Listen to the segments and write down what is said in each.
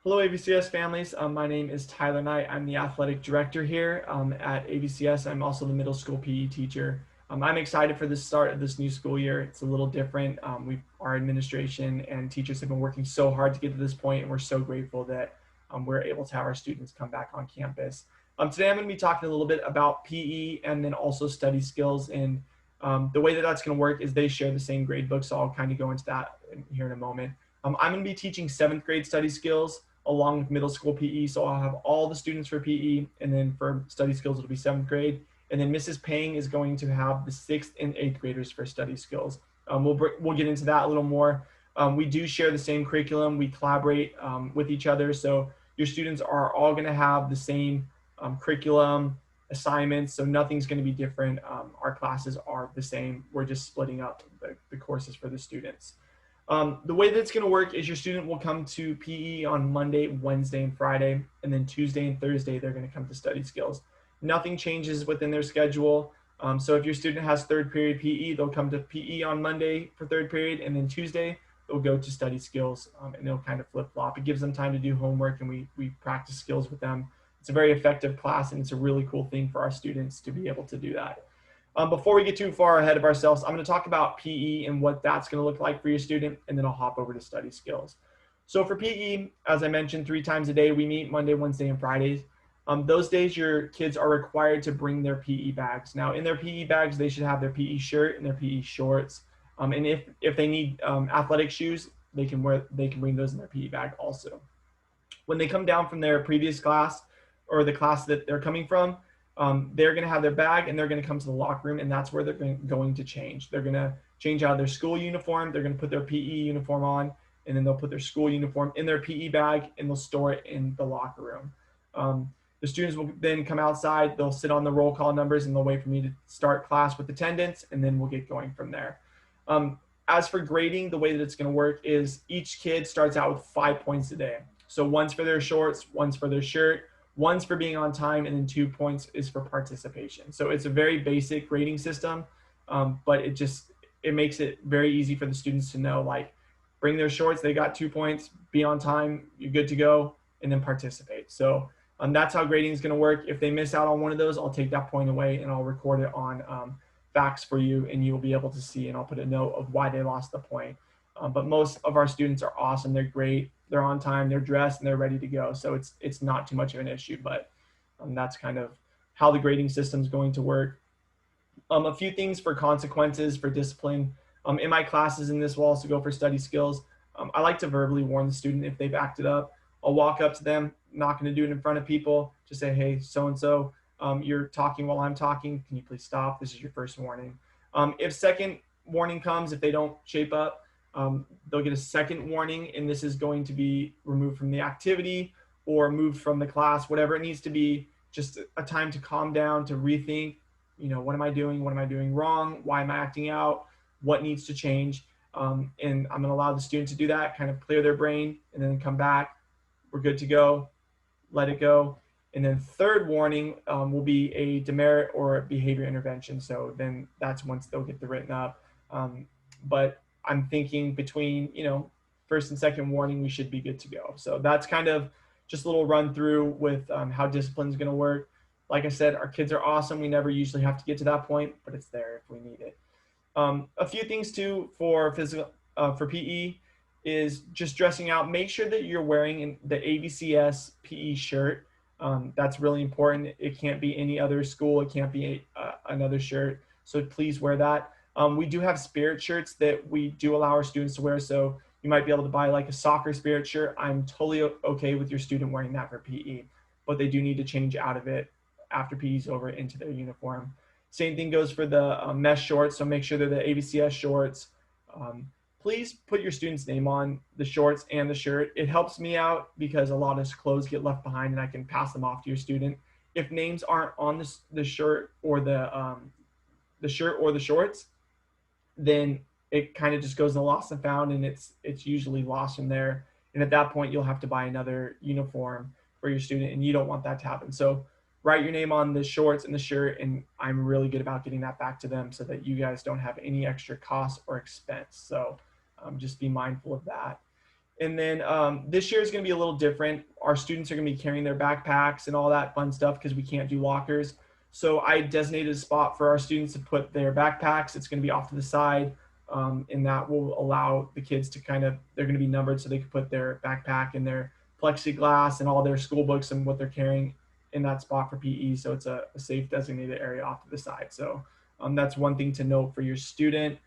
Hello, AVCS families. My name is Tyler Knight. I'm the athletic director here at AVCS. I'm also the middle school PE teacher. I'm excited for the start of this new school year. It's a little different. Our administration and teachers have been working so hard to get to this point, and we're so grateful that we're able to have our students come back on campus. Today, I'm going to be talking a little bit about PE and then also study skills. And the way that that's going to work is they share the same grade book, so I'll kind of go into that here in a moment. I'm going to be teaching seventh grade study skills along with middle school PE. So I'll have all the students for PE, and then for study skills, it'll be seventh grade. And then Mrs. Pang is going to have the sixth and eighth graders for study skills. We'll get into that a little more. We do share the same curriculum. We collaborate with each other. So your students are all going to have the same curriculum, assignments. So nothing's going to be different. Our classes are the same. We're just splitting up the courses for the students. The way that it's going to work is your student will come to PE on Monday, Wednesday, and Friday, and then Tuesday and Thursday, they're going to come to study skills. Nothing changes within their schedule. So if your student has third period PE, they'll come to PE on Monday for third period, and then Tuesday, they'll go to study skills, and they'll kind of flip flop. It gives them time to do homework, and we practice skills with them. It's a very effective class, and it's a really cool thing for our students to be able to do that. Before we get too far ahead of ourselves, I'm going to talk about PE and what that's going to look like for your student, and then I'll hop over to study skills. So for PE, as I mentioned, 3 times a day, we meet Monday, Wednesday, and Fridays. Those days, your kids are required to bring their PE bags. Now, in their PE bags, they should have their PE shirt and their PE shorts. And if they need athletic shoes, they can bring those in their PE bag also. When they come down from their previous class or the class that they're coming from, they're going to have their bag and they're going to come to the locker room, and that's where they're going to change. They're going to change out of their school uniform. They're going to put their PE uniform on, and then they'll put their school uniform in their PE bag and they'll store it in the locker room. The students will then come outside. They'll sit on the roll call numbers and they'll wait for me to start class with attendance, and then we'll get going from there. As for grading, the way that it's going to work is each kid starts out with 5 points a day. So one's for their shorts, one's for their shirt, one's for being on time, and then 2 points is for participation. So it's a very basic grading system, but it makes it very easy for the students to know, like, bring their shorts, they got 2 points, be on time, you're good to go, and then participate. So that's how grading is going to work. If they miss out on one of those, I'll take that point away and I'll record it on facts for you, and you'll be able to see, and I'll put a note of why they lost the point. But most of our students are awesome. They're great. They're on time. They're dressed and they're ready to go. So it's not too much of an issue. But that's kind of how the grading system is going to work. A few things for consequences for discipline. In my classes, and this will also go for study skills, I like to verbally warn the student if they've acted up. I'll walk up to them, not going to do it in front of people. Just say, hey, so and so, you're talking while I'm talking. Can you please stop? This is your first warning. If second warning comes, if they don't shape up, they'll get a second warning, and this is going to be removed from the activity or moved from the class, whatever it needs to be. Just a time to calm down, to rethink, what am I doing? What am I doing wrong? Why am I acting out? What needs to change? And I'm going to allow the student to do that, kind of clear their brain, and then come back. We're good to go. Let it go. And then third warning will be a demerit or a behavior intervention. So then that's once they'll get the written up. But I'm thinking between, first and second warning, we should be good to go. So that's kind of just a little run through with how discipline is going to work. Like I said, our kids are awesome. We never usually have to get to that point, but it's there if we need it. A few things too for for PE is just dressing out. Make sure that you're wearing the AVCS PE shirt. That's really important. It can't be any other school. It can't be another shirt. So please wear that. We do have spirit shirts that we do allow our students to wear. So you might be able to buy like a soccer spirit shirt. I'm totally okay with your student wearing that for PE, but they do need to change out of it after PE is over into their uniform. Same thing goes for the mesh shorts. So make sure they're the AVCS shorts. Please put your student's name on the shorts and the shirt. It helps me out because a lot of clothes get left behind and I can pass them off to your student. If names aren't on the shirt or the shirt or the shorts, then it kind of just goes in the lost and found, and it's usually lost from there. And at that point, you'll have to buy another uniform for your student, and you don't want that to happen. So write your name on the shorts and the shirt, and I'm really good about getting that back to them so that you guys don't have any extra cost or expense. So just be mindful of that. And then this year is going to be a little different. Our students are going to be carrying their backpacks and all that fun stuff because we can't do lockers. So I designated a spot for our students to put their backpacks. It's going to be off to the side, and that will allow the kids to they're going to be numbered so they can put their backpack and their plexiglass and all their school books and what they're carrying in that spot for PE. So it's a safe designated area off to the side. So that's one thing to note for your student.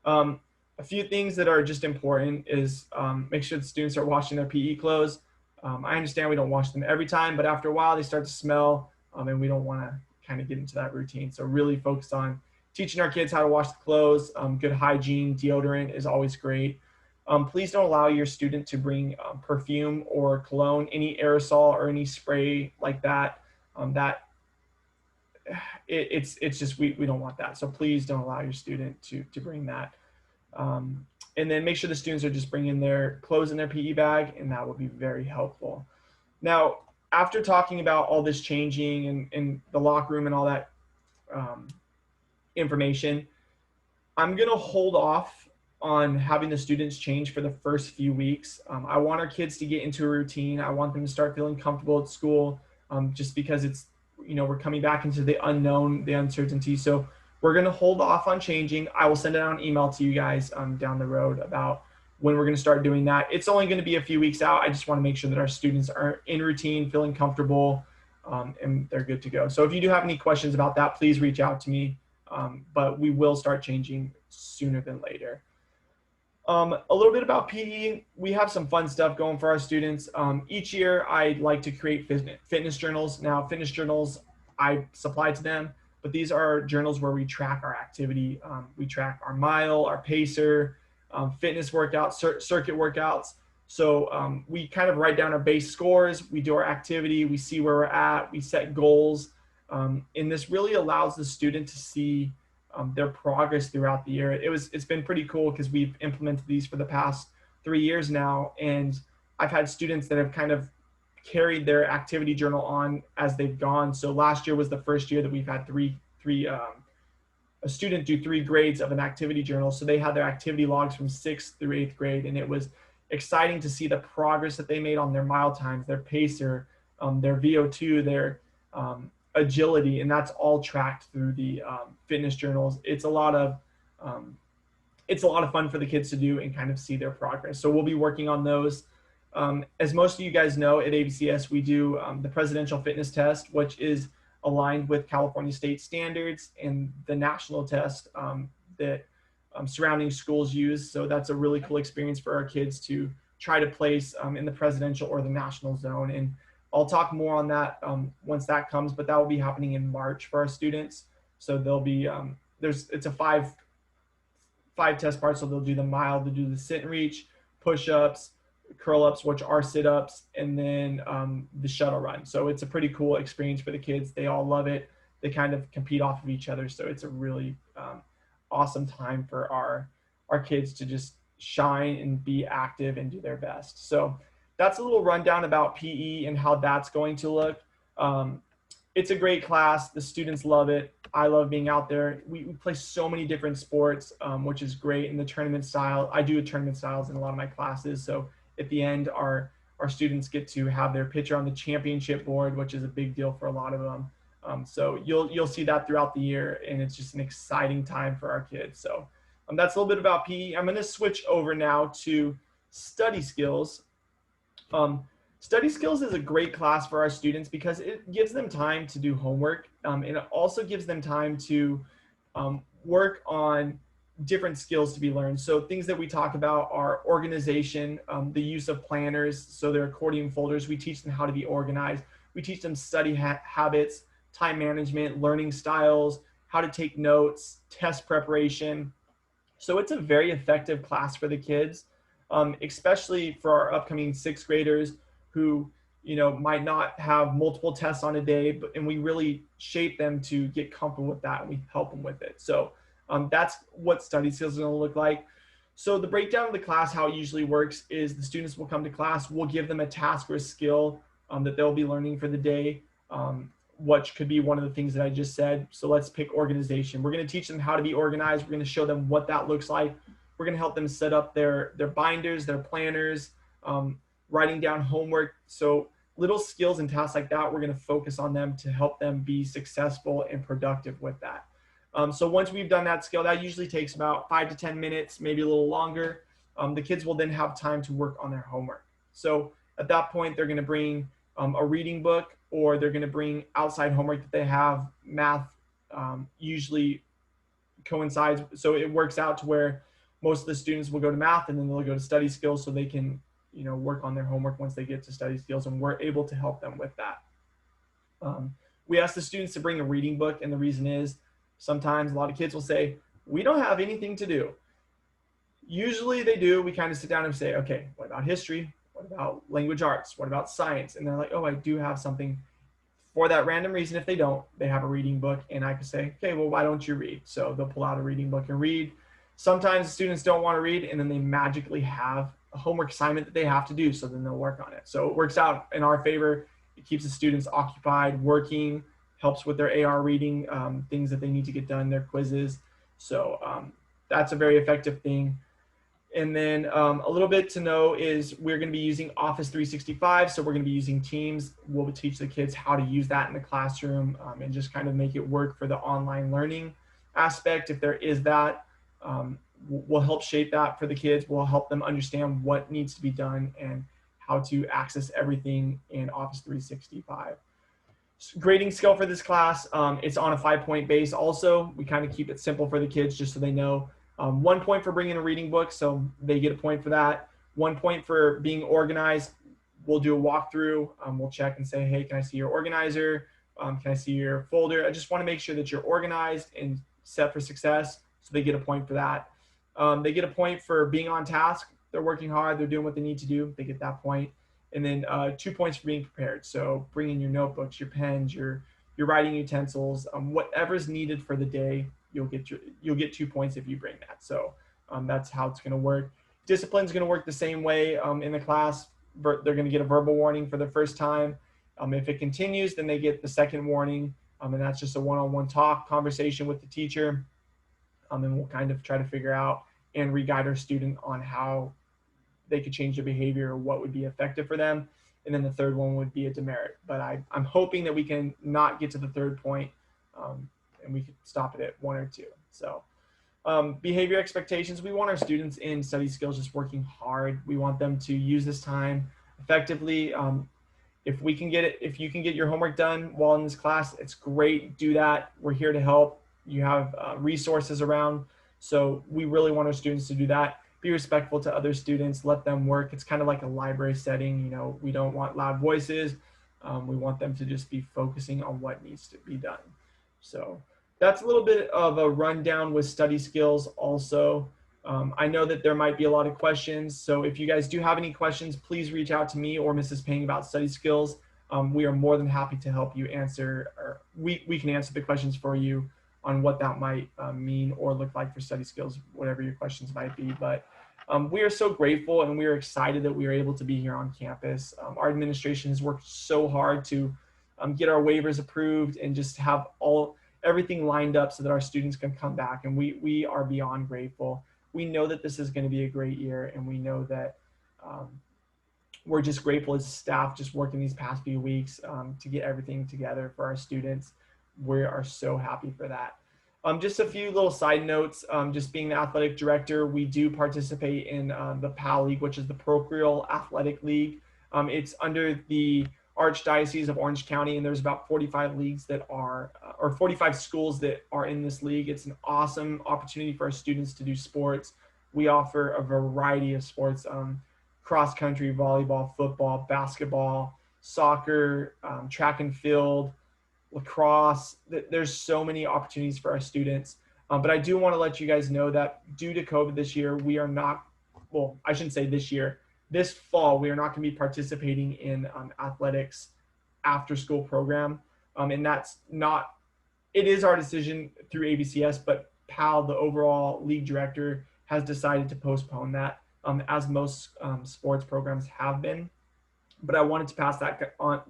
A few things that are just important is make sure the students are washing their PE clothes. I understand we don't wash them every time, but after a while they start to smell, and we don't want to kind of get into that routine. So really focus on teaching our kids how to wash the clothes. Good hygiene, deodorant is always great. Please don't allow your student to bring perfume or cologne, any aerosol or any spray like that. It's just we don't want that. So please don't allow your student to bring that. And then make sure the students are just bringing their clothes in their PE bag, and that will be very helpful. Now, after talking about all this changing and the locker room and all that information, I'm going to hold off on having the students change for the first few weeks. I want our kids to get into a routine. I want them to start feeling comfortable at school, just because it's, we're coming back into the unknown, the uncertainty. So we're going to hold off on changing. I will send out an email to you guys down the road about when we're going to start doing that. It's only going to be a few weeks out. I just want to make sure that our students are in routine, feeling comfortable, and they're good to go. So if you do have any questions about that, please reach out to me. But we will start changing sooner than later. A little bit about PE. We have some fun stuff going for our students. Each year, I like to create fitness journals. Now, fitness journals, I supply to them, but these are journals where we track our activity. We track our mile, our pacer, fitness workouts, circuit workouts. So we kind of write down our base scores. We do our activity. We see where we're at. We set goals. And this really allows the student to see their progress throughout the year. It's been pretty cool because we've implemented these for the past 3 years now. And I've had students that have kind of carried their activity journal on as they've gone. So last year was the first year that we've had a student do 3 grades of an activity journal. So they had their activity logs from 6th through 8th grade. And it was exciting to see the progress that they made on their mile times, their pacer, their VO2, their agility, and that's all tracked through the fitness journals. It's a lot of fun for the kids to do and kind of see their progress. So we'll be working on those. As most of you guys know, at ABCS, we do the Presidential Fitness Test, which is aligned with California state standards and the national test that surrounding schools use. So that's a really cool experience for our kids to try to place in the presidential or the national zone. And I'll talk more on that once that comes, but that will be happening in March for our students. So there'll be, it's a five test parts. So they'll do the mile, they'll do the sit and reach, push-ups, curl-ups, which are sit-ups, and then the shuttle run. So it's a pretty cool experience for the kids. They all love it. They kind of compete off of each other. So it's a really awesome time for our kids to just shine and be active and do their best. So that's a little rundown about PE and how that's going to look. It's a great class. The students love it. I love being out there. We play so many different sports, which is great. In the tournament style, I do tournament styles in a lot of my classes. So at the end, our students get to have their picture on the championship board, which is a big deal for a lot of them. So you'll see that throughout the year, and it's just an exciting time for our kids. So that's a little bit about PE. I'm going to switch over now to study skills. Study skills is a great class for our students because it gives them time to do homework, and it also gives them time to work on different skills to be learned. So things that we talk about are organization, the use of planners, so their accordion folders. We teach them how to be organized. We teach them study habits, time management, learning styles, how to take notes, test preparation. So it's a very effective class for the kids, especially for our upcoming 6th graders who, might not have multiple tests on a day, and we really shape them to get comfortable with that, and we help them with it. So that's what study skills are going to look like. So the breakdown of the class, how it usually works is the students will come to class, we'll give them a task or a skill that they'll be learning for the day, which could be one of the things that I just said. So let's pick organization. We're going to teach them how to be organized. We're going to show them what that looks like. We're going to help them set up their binders, their planners, writing down homework. So little skills and tasks like that, we're going to focus on them to help them be successful and productive with that. So once we've done that skill, that usually takes about 5 to 10 minutes, maybe a little longer. The kids will then have time to work on their homework. So at that point, they're going to bring a reading book, or they're going to bring outside homework that they have. Math usually coincides, so it works out to where most of the students will go to math and then they'll go to study skills, so they can work on their homework once they get to study skills, and we're able to help them with that. We ask the students to bring a reading book, and the reason is sometimes a lot of kids will say, we don't have anything to do. Usually they do. We kind of sit down and say, okay, what about history? What about language arts? What about science? And they're like, oh, I do have something. For that random reason, if they don't, they have a reading book, and I can say, okay, well, why don't you read? So they'll pull out a reading book and read. Sometimes students don't want to read, and then they magically have a homework assignment that they have to do, so then they'll work on it. So it works out in our favor. It keeps the students occupied, working, helps with their AR reading, things that they need to get done, their quizzes. So that's a very effective thing. And then a little bit to know is we're going to be using Office 365. So we're going to be using Teams. We'll teach the kids how to use that in the classroom, and just kind of make it work for the online learning aspect. If there is that, we'll help shape that for the kids. We'll help them understand what needs to be done and how to access everything in Office 365. Grading scale for this class, it's on a 5-point base. Also, we kind of keep it simple for the kids just so they know. 1 point for bringing a reading book, so they get a point for that. 1 point for being organized. We'll do a walkthrough. We'll check and say, hey, can I see your organizer? Can I see your folder? I just want to make sure that you're organized and set for success, so they get a point for that. They get a point for being on task. They're working hard. They're doing what they need to do. They get that point. And then 2 points for being prepared. So bringing your notebooks, your pens, your writing utensils, whatever's needed for the day. You'll get 2 points if you bring that. So that's how it's going to work. Discipline is going to work the same way in the class. They're going to get a verbal warning for the first time. If it continues, then they get the second warning, and that's just a one-on-one talk conversation with the teacher. And we'll kind of try to figure out and re-guide our student on how they could change their behavior or what would be effective for them. And then the third one would be a demerit. But I'm hoping that we can not get to the third point, and we could stop it at 1 or 2. So behavior expectations, we want our students in study skills just working hard. We want them to use this time effectively. If you can get your homework done while in this class, it's great. Do that. We're here to help. You have resources around. So we really want our students to do that. Be respectful to other students, let them work. It's kind of like a library setting. We don't want loud voices. We want them to just be focusing on what needs to be done. So that's a little bit of a rundown with study skills also. I know that there might be a lot of questions. So if you guys do have any questions, please reach out to me or Mrs. Pang about study skills. We are more than happy to help you answer, or we can answer the questions for you on what that might mean or look like for study skills, whatever your questions might be. But we are so grateful and we are excited that we are able to be here on campus. Our administration has worked so hard to get our waivers approved and just have everything lined up so that our students can come back. And we are beyond grateful. We know that this is going to be a great year, and we know that we're just grateful as staff just working these past few weeks to get everything together for our students. We are so happy for that. Just a few little side notes. Just being the athletic director, we do participate in the PAL League, which is the Parochial Athletic League. It's under the Archdiocese of Orange County, and there's about 45 leagues that are, or 45 schools that are in this league. It's an awesome opportunity for our students to do sports. We offer a variety of sports, cross country, volleyball, football, basketball, soccer, track and field, lacrosse. There's so many opportunities for our students. But I do want to let you guys know that due to COVID this year, we are not, well, I shouldn't say this year, this fall, we are not going to be participating in athletics after school program. And that's not, it is our decision through AVCS, but PAL, the overall league director, has decided to postpone that, as most sports programs have been. But I wanted to pass that on,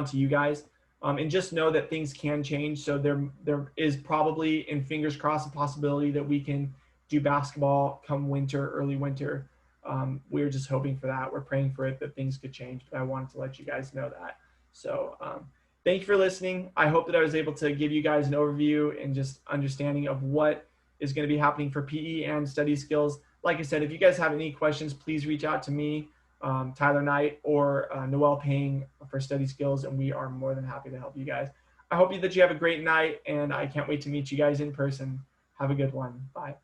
to you guys. And just know that things can change. So there is probably, and fingers crossed, a possibility that we can do basketball come winter, early winter. we're just hoping for that. We're praying for it, that things could change, but I wanted to let you guys know that. So thank you for listening. I hope that I was able to give you guys an overview and just understanding of what is going to be happening for PE and study skills. Like I said, if you guys have any questions, please reach out to me, Tyler Knight, or Noel Payne for study skills, and we are more than happy to help you guys. I hope that you have a great night, and I can't wait to meet you guys in person. Have a good one. Bye.